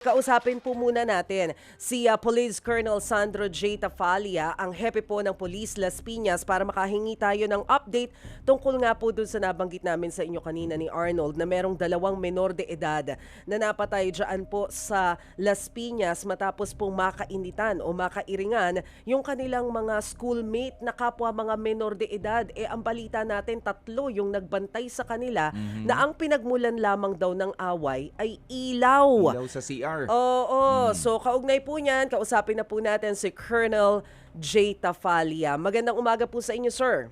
Kausapin po muna natin si Police Colonel Sandro J. Tafalia, ang hepe po ng Police Las Piñas para makahingi tayo ng update tungkol nga po dun sa nabanggit namin sa inyo kanina ni Arnold na merong 2 menor de edad na napatay dyan po sa Las Piñas matapos pong makainitan o makairingan yung kanilang mga schoolmate na kapwa mga menor de edad. Ang balita natin 3 yung nagbantay sa kanila na ang pinagmulan lamang daw ng away ay ilaw. Ilaw sa CR. Oo. So kaugnay po niyan, kausapin na po natin si Colonel J. Tafalia. Magandang umaga po sa inyo, sir.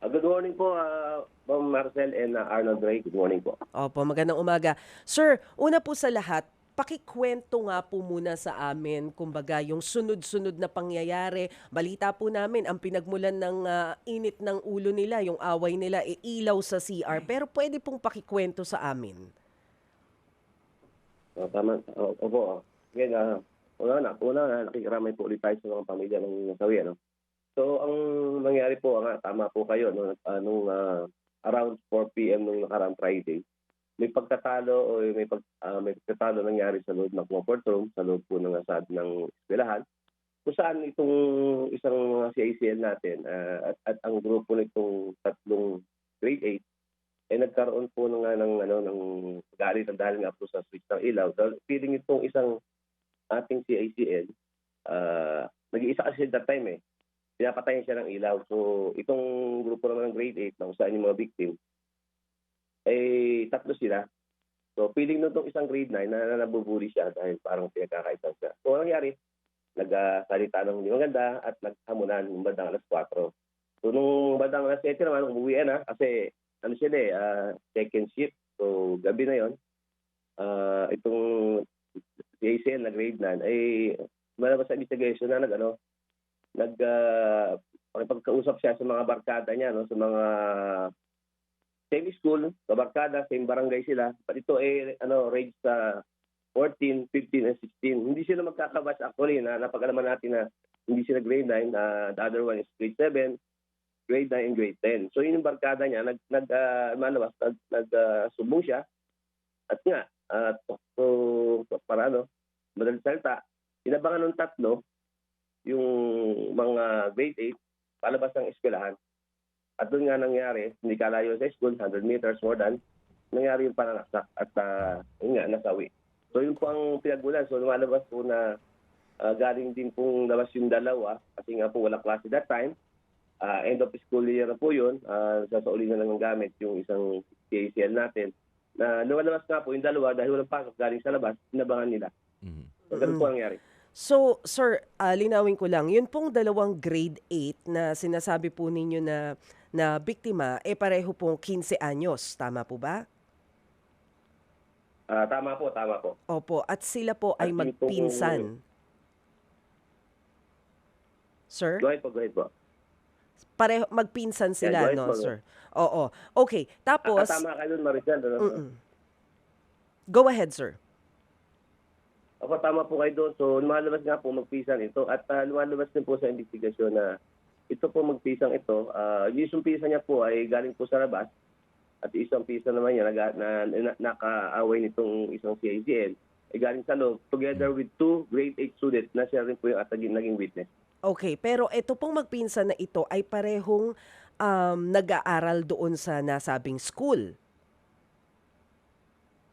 Good morning po, Ma'am Marcel and Arnold Ray. Good morning po. Opo, magandang umaga. Sir, una po sa lahat, pakikwento nga po muna sa amin, kumbaga, yung sunod-sunod na pangyayari. Balita po namin, ang pinagmulan ng init ng ulo nila, yung away nila, ilaw sa CR. Pero pwede pong pakikwento sa amin. Tama. Opo. Ngayon, una, nakikiramay po ulit tayo sa mga pamilya ng nasawi. Ano? So, ang nangyari po, tama po kayo, nung around 4 p.m. nung nakarang Friday, may pagtatalo o may pagtatalo nangyari sa loob ng comfort room, sa loob po ng asad ng eskwelahan, kung saan itong isang CICL natin at ang grupo nitong 3 grade 8 ay nagkaroon po ng galit dahil nga po sa switch ng ilaw. Feeling itong isang ating CICL, nag-iisa kasi that time pinapatayin siya ng ilaw. So itong grupo naman ng grade 8 na kung saan yung mga victim, ay 3 sila. So feeling nung isang grade 9 na nabubuli siya dahil parang pinagkakaitan siya. So ang nangyari, nagsalita ng hindi maganda at naghamunan ng bandang alas 4. So nung bandang alas 7 naman, umuwi na kasi second shift. So gabi na yon, itong CACL na grade 9 ay malabas sa investigation na pagkausap siya sa mga barkada niya, no, sa mga same school, sa barkada, same barangay sila. But ito ay range sa 14, 15, and 16. Hindi sila magkakabatch actually, na napag-alaman natin na hindi sila grade 9, the other one is grade 7, grade 9, and grade 10. So yun yung barkada niya, nagsumbong siya. At nga, madaling salita, inabangan ng 3 yung mga grade 8 palabas ng eskwelahan. At doon nga nangyari, hindi kalayo sa school, 100 meters more than, nangyari yung pananaksak at nasawi. So yun po ang pinagmulan. So lumalabas po na galing din pong labas yung dalawa kasi nga po walang klase that time. End of school year na po yun. Sasauli na lang ng gamit yung isang CACL natin. Na lumalabas nga po yung dalawa dahil walang pasok galing sa labas, inabangan nila. So ganun po ang nangyari. So, sir, linawin ko lang, yun pong 2 grade 8 na sinasabi po ninyo na biktima, pareho pong 15 anyos. Tama po ba? Tama po. Opo. At sila po ay magpinsan. Sir? Go ahead po. Pareho, magpinsan sila, Yeah, no, po. sir? Oo. Okay. Tapos, Tama ka doon, Maricel. go ahead, sir. Ako, tama po kayo doon. So, lumalabas nga po magpisan ito. At lumalabas din po sa investigasyon na ito po magpisang ito. Yung pisan niya po ay galing po sa labas. At isang pisan naman niya na nakaaway nitong isang CICL ay galing sa loob together with 2 grade 8 students na siya rin po yung naging witness. Okay. Pero ito pong magpinsan na ito ay parehong nag-aaral doon sa nasabing school.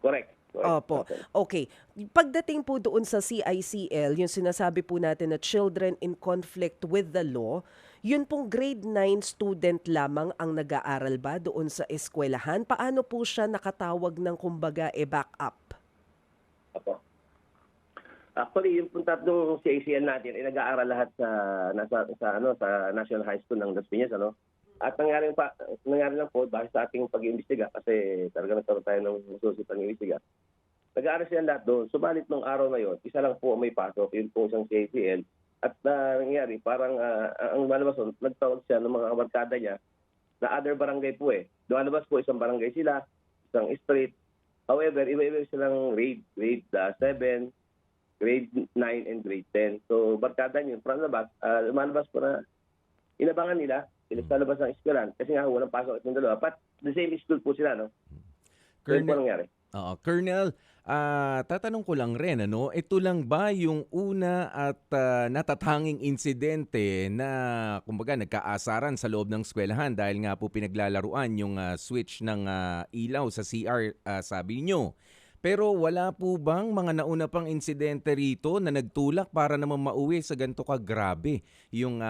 Correct. Opo. Okay. Pagdating po doon sa CICL, yung sinasabi po natin na children in conflict with the law, yun pong grade 9 student lamang ang nag-aaral ba doon sa eskwelahan? Paano po siya nakatawag ng kumbaga back up? Opo. Actually, yung punta ng CICL natin ay nag-aaral lahat sa National High School ng Las Piñas, At nangyari lang po dahil sa ating pag-iimbestiga kasi talaga nagkaroon tayo ng masusip pag-iimbestiga. Nag-aaral sila lahat doon. Subalit nung araw na yon, isa lang po may pasok, yun po isang CICL. At nangyari, parang ang malabas doon, nagtawag siya ng mga kabarkada niya na other barangay po Lumalabas po isang barangay sila, isang street. However, iba-iba silang grade 7, grade 9, and grade 10. So barkada niyo, from labas, lumalabas po na inabangan nila sa labas ng eskwelahan kasi nga walang pasok itong dalawa. But the same school po sila, no? So, yun po nangyari. Oo, Colonel, tatanong ko lang rin ano, ito lang ba yung una at natatanging insidente na kumbaga nagkaasaran sa loob ng eskwelahan dahil nga po pinaglalaruan yung switch ng ilaw sa CR, sabi niyo. Pero wala po bang mga nauna pang insidente rito na nagtulak para naman mauwi sa ganito kagrabe yung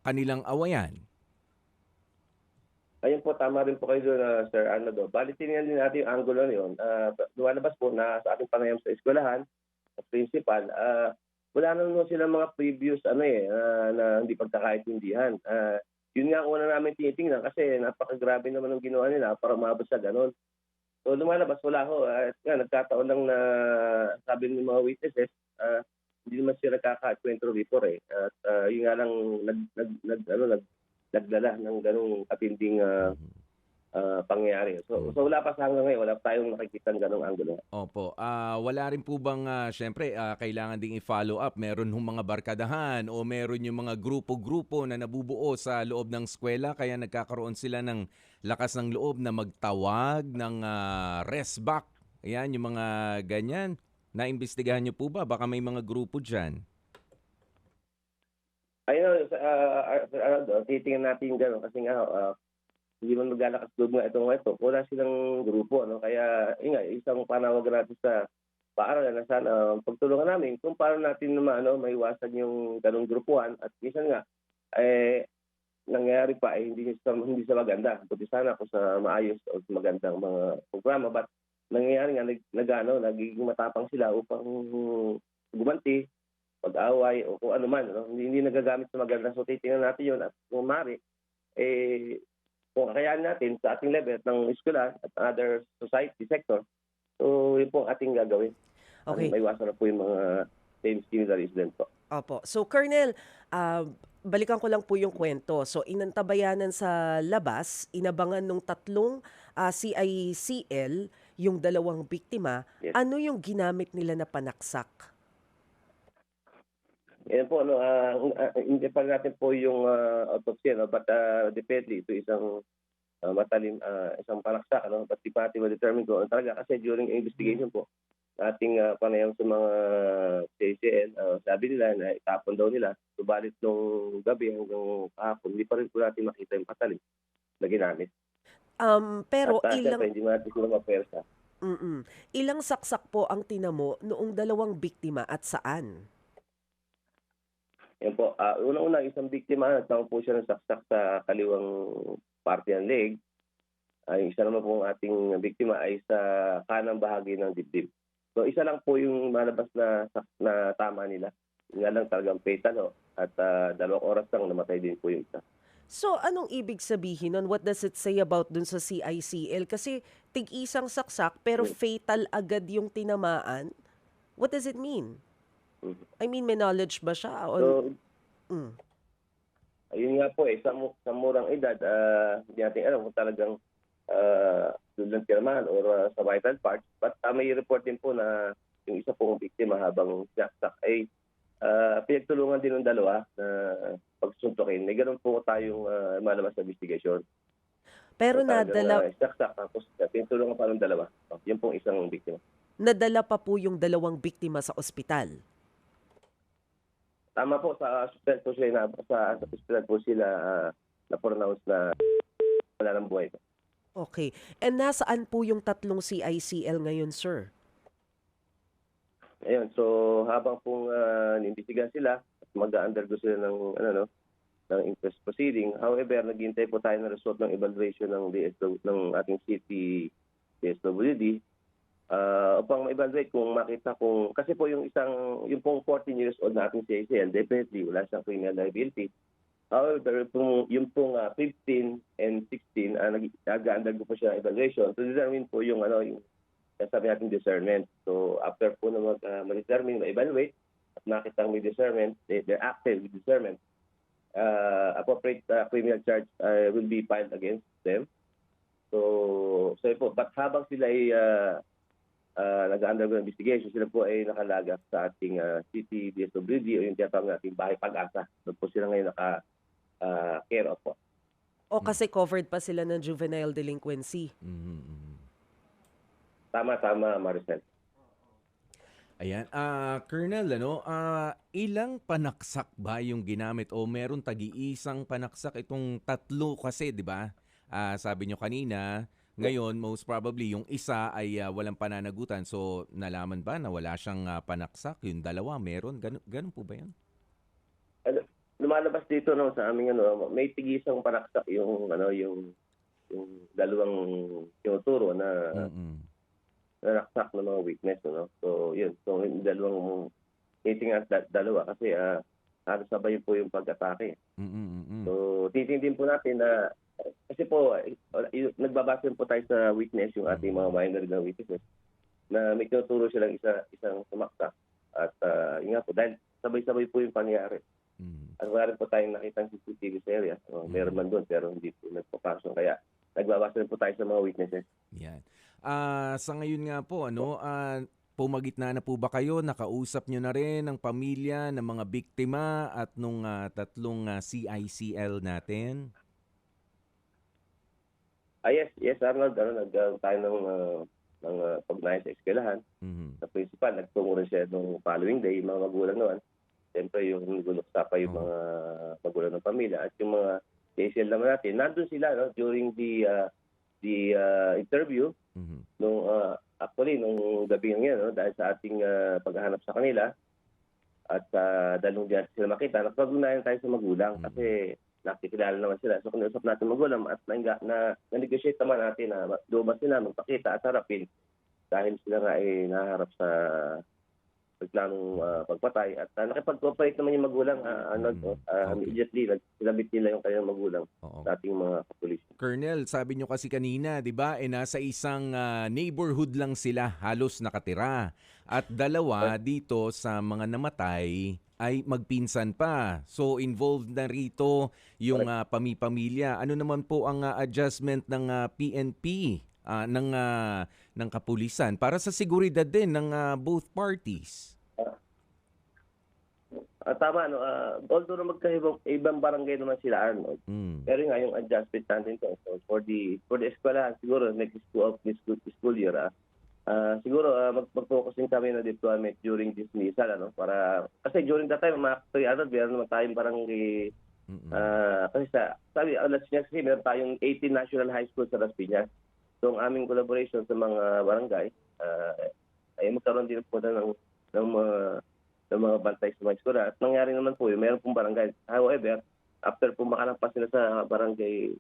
kanilang awayan? Ayun po, tama rin po kayo doon, Sir Arnoldo. Bali, tinignan din natin yung angulo na yun. Lumalabas po na sa ating panayam sa eskwelahan, sa principal, wala na naman silang mga previous na hindi pagkakaintindihan. Yun nga ang una namin tinitingnan kasi napakagrabe naman ang ginawa nila para umabot sa ganon. So lumalabas, wala ho. Nagkataon lang na sabi ng mga witnesses, hindi naman sila nagkaka-kwentro before eh. At yun nga lang nagdala ng ganong katinding pangyayari. So wala pa sa hanggang ngayon, wala pa tayong nakikita ng ganong anggulo. Opo. Wala rin po bang, siyempre, kailangan ding i-follow up? Meron hong mga barkadahan o meron yung mga grupo-grupo na nabubuo sa loob ng eskwela kaya nagkakaroon sila ng lakas ng loob na magtawag ng rest back? Ayan, yung mga ganyan. Naimbestigahan niyo po ba? Baka may mga grupo dyan. Ayun, titingnan natin yung gano'n kasi nga hindi man maglalakas loob nga ito. Wala silang grupo, no? Kaya yun nga, isang panawag natin sa paaralan na sana pagtulungan namin kung paano natin naman maiwasan yung ganong grupuhan at minsan nga nangyayari pa hindi sa maganda. Buti sana kung sa maayos o sa magandang mga programa, but nangyayari nga nagiging matapang sila upang gumanti, pag-away o kung ano man, no? Hindi nagagamit sa maganda. So titingnan natin yun at kung maaari, kung kakayahan natin sa ating level ng eskwela at other society sector, so yun po ang ating gagawin. Okay. Maiwasan na po yung mga same similar incident po. Opo. So, Colonel, balikan ko lang po yung kwento. So, inantabayanan sa labas, inabangan nung tatlong CICL, yung dalawang biktima. Yes. Ano yung ginamit nila na panaksak? Yan po, hindi pa natin po yung autopsy, no? But definitely, ito isang matalim, isang panaksak, no? But di pa natin ma-determine kung ano talaga. Kasi during investigation po, ating panayam sa mga CCN, sabi nila na itapon daw nila. Subalit nung gabi hanggang kahapon, hindi pa rin po natin makita yung patalim na ginamit. Pero At ilang... siyempre, hindi natin sila mapersa. Ilang saksak po ang tinamo noong dalawang biktima at saan? Yan po. Unang-una, isang biktima, nagtawag po siya ng saksak sa kaliwang parte ng leg. Yung isa naman po ang ating biktima ay sa kanang bahagi ng dibdib. So isa lang po yung malabas na tama nila. Nga lang talagang fatal. At 2 oras lang namatay din po yung isa. So, anong ibig sabihin nun? What does it say about dun sa CICL? Kasi tig-isang saksak pero fatal agad yung tinamaan. What does it mean? I mean, may knowledge ba siya? So, ayun nga po sa murang edad, hindi natin alam kung talagang doon lang tinamaan or sa vital parts. But may report din po na yung isa pong biktima habang sinaksak ay pinagtulungan din ng dalawa na pagsuntukin. May ganun po tayong malabas na investigation. Pero So, nadala, sinaksak tapos pinagtulungan pa ng dalawa. Yun pong isang biktima. nadala pa po yung dalawang biktima sa ospital. Tama po, sa hospital po sila, na-pronounce na wala ng buhay. Okay. And nasaan po yung tatlong CICL ngayon, sir? Ayun, so habang pong inimbestigahan sila, mag-undergo sila ng ng inquest proceeding. However, naghihintay po tayo ng result ng evaluation ng ating city DSWD upang ma-evaluate kung makita kung kasi po yung pong 14 years old na ating CICL, definitely wala siyang criminal liability. However, yung pong 15 and 16 nag-undergo po siya evaluation to determine po yung sabi natin discernment. So after po na ma-determine, ma-evaluate at makita may discernment, they're active with discernment, appropriate criminal charge will be filed against them. So po, but habang sila ay nag-undergo investigation, sila po ay nakalagak sa ating city DSWD o yung tinatawag nating bahay pag-asa. Doon po sila ngayon care of po. O kasi covered pa sila ng juvenile delinquency? Tama, Maricel. Ayan, Colonel, ilang panaksak ba yung ginamit o meron tagi-isang panaksak itong tatlo kasi, 'di ba? Sabi nyo kanina, ngayon most probably yung isa ay walang pananagutan. So nalaman ba na wala siyang panaksak, yung dalawa meron? Ganun po ba 'yan? Ano, lumalabas dito no sa aming may tigisang panaksak yung dalawang tinuturo na Mm. naksak ng mga weakness, no? So, yun. So, yung dalawang meeting at dalawa kasi halos sabay po yung pag-atake. Mm. So, titingin po natin na kasi po, nagbabase po tayo sa weakness, yung ating mga minor na weaknesses, na may tinuturo silang isang sumaksak. At yun nga po, dahil sabay-sabay po yung pangyayari. Mm. At wala rin po tayong nakitang CCTV sa area. Meron man doon, pero hindi po nagpapasok. Kaya, nagbabase rin po tayo sa mga weaknesses. Yan. Sa ngayon nga po, pumagitna na po ba kayo? Nakausap nyo na rin ang pamilya ng mga biktima at nung tatlong CICL natin? Yes, Arnold. Tayo ng pag-nais sa eskwelahan. Mhm. Sa principal, nagtungo rin siya nung following day, yung mga magulang noon. Siyempre, yung guloksa pa yung mga magulang ng pamilya. At yung mga CICL naman natin, nandun sila during the interview. Mhm. Actually, nung gabi yan, dahil sa ating paghahanap sa kanila at dahil nung diyan sila makita, nakapag-unayan tayo sa magulang kasi nakikilala naman sila. So, kung nausap natin magulang at na-negotiate naman natin na lumabas sila, magpakita at harapin dahil sila nga ay naharap sa planong pagpatay. At nakipag-cooperate naman yung magulang, immediately, sinabit nila yung kanyang magulang Oo. sa ating mga kapulis. Colonel, sabi nyo kasi kanina, 'di ba, nasa isang neighborhood lang sila halos nakatira. At dalawa dito sa mga namatay ay magpinsan pa. So involved na rito yung pamilya. Ano naman po ang adjustment ng PNP ng kapulisan para sa seguridad din ng both parties? Tama, although na ibang barangay naman sila, Arnold. Mm. Pero nga yung adjustment natin to. So for the eskwela, siguro next school year, siguro mag-focus din kami na deployment during dismissal, para kasi during that time mga 300 meron naman tayong barangay kasi sabi Las Piñas kasi meron tayong 18 national high school sa Las Piñas. So ang aming collaboration sa mga barangay ay magkaroon din po ng mga bantay sa mga eskwela. At nangyari naman po meron pong barangay. However, after po makalampas sila sa barangay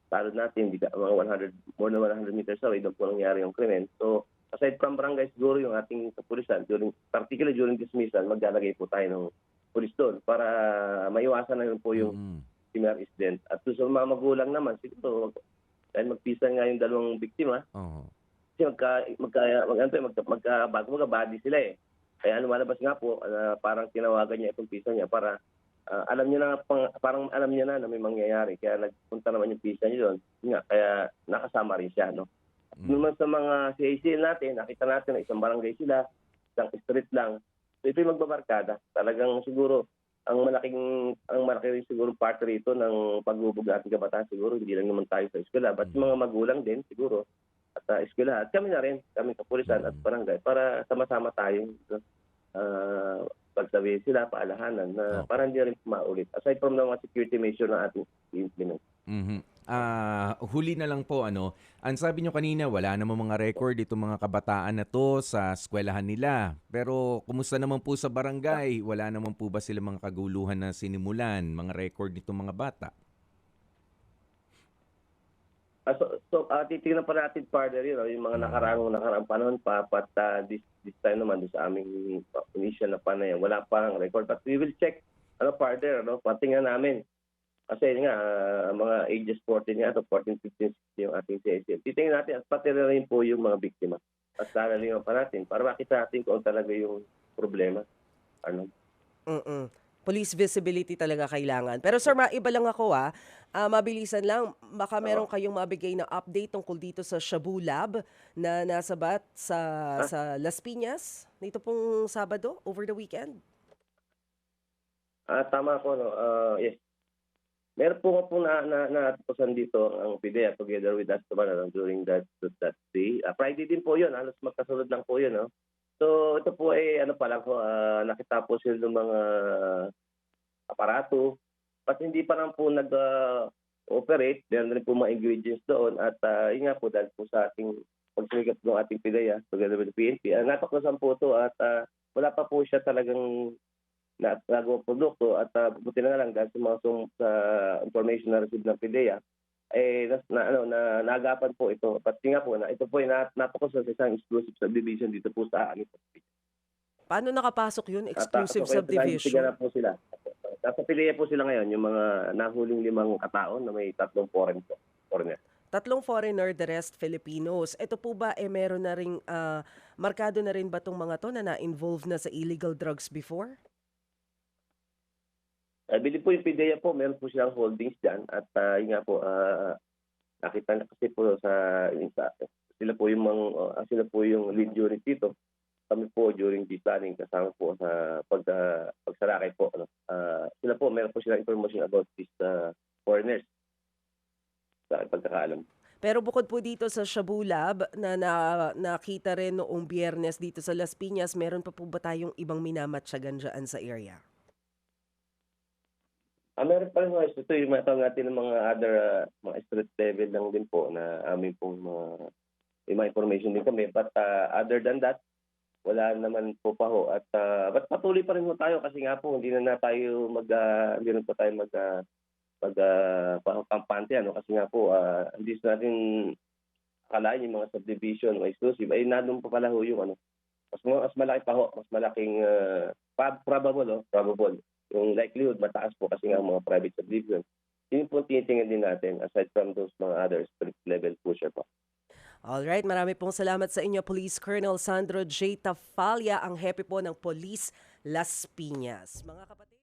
talod natin, mga more than 100 meters away, doon po nangyari yung krimen. So, aside from barangay, siguro yung ating kapulisan, particularly during dismissal, maglalagay po tayo ng pulis doon para maiwasan na yun po yung similar incident. At sa mga magulang naman, siguro, dahil magpisan nga yung dalawang biktima, kasi magkabadi sila eh. Kaya lumalabas nga po, parang tinawagan niya itong pisa niya para alam niya na, parang alam niya na may mangyayari. Kaya nagpunta naman yung pisa niya doon. Kaya nakasama rin siya. Naman sa mga CICL natin, nakita natin na isang barangay sila, isang street lang. So ito yung magbabarkada. Talagang siguro, ang malaki rin siguro part rito ng paghubog ng ating kabataan siguro, hindi lang naman tayo sa eskwela, but yung mga magulang din siguro, at eskwela, at kami na rin, kami kapulisan at barangay, para sama-sama tayo pagsabihin sila, paalahanan na para hindi rin maulit. Aside from the mga security measure na ating implement. Huli na lang po, ang sabi nyo kanina, wala namang mga record itong mga kabataan na to sa eskwelahan nila. Pero kumusta naman po sa barangay? Wala naman po ba sila mga kaguluhan na sinimulan, mga record nitong mga bata? Titignan pa natin further yung mga nakaraang panahon pa, but this time naman sa aming initial na panahon, wala pa ang record. But we will check further, patingnan namin. Kasi nga, mga ages 14 nga, 14, 15, 16 yung ating CICL. Titingnan natin at pati rin po yung mga biktima. At lalaliman pa natin para makita natin kung talaga yung problema. Police visibility talaga kailangan. Pero sir, maiba lang ako mabilisan lang, baka meron kayong mabigay na update tungkol dito sa Shabu Lab na nasabat sa Las Piñas nito pong Sabado, over the weekend? Tama po, yes. Meron po nga po natutusan dito ang PIDEA together with us naman during that day. Friday din po 'yun, halos magkasunod lang po 'yun, 'no. So ito po ay ano pa lang po, nakita po sila ng mga aparato at hindi pa lang po operate. Meron rin po mga ingredients doon at yun nga po dahil po sa ating pagsumikap ng ating PIDEA together with the PNP, natuklasan po 'to at wala pa po siya talagang nagawang produkto at buti na lang dahil sa mga sa information na receive ng PIDEA, naagapan po ito. Pati nga po na ito po ay natukos sa isang exclusive subdivision dito po sa amin. Paano nakapasok yun? At Exclusive so, subdivision? na po sila. Nasa PIDEA po sila ngayon, yung mga nahuling 5 katao na may 3 foreigner. 3 foreigner, the rest Filipinos. Ito po ba meron na ring markado na rin ba tong mga to na na-involve na sa illegal drugs before? Bili po yung PIDEA po, meron po silang holdings dyan at yun nga po, nakita na kasi po sila po yung lead unit dito. Kami po during the planning kasama po sa pagsarakay po. Sila po, meron po silang information about these foreigners sa pagkakaalam. Pero bukod po dito sa Shabu Lab na nakita rin noong Biyernes dito sa Las Piñas, meron pa po ba tayong ibang minamatsagan dyan sa area? Meron pa rin ito yung matawag natin ng mga other mga street level lang din po na amin pong may information din kami. But other than that, wala naman po pa ho. At but patuloy pa rin ho tayo kasi nga po hindi na tayo hindi rin po tayo kampante kasi nga po hindi natin akalain yung mga subdivision o exclusive ay nandun pa pala ho yung mas malaki pa ho, mas malaking probable yung likelihood mataas po kasi nga mga private subdivision. Yun po tinitingnan din natin aside from those mga other street level pusher po. Alright, marami pong salamat sa inyo, Police Colonel Sandro J. Tafalia, ang hepe po ng Police Las Piñas. Mga kapatid.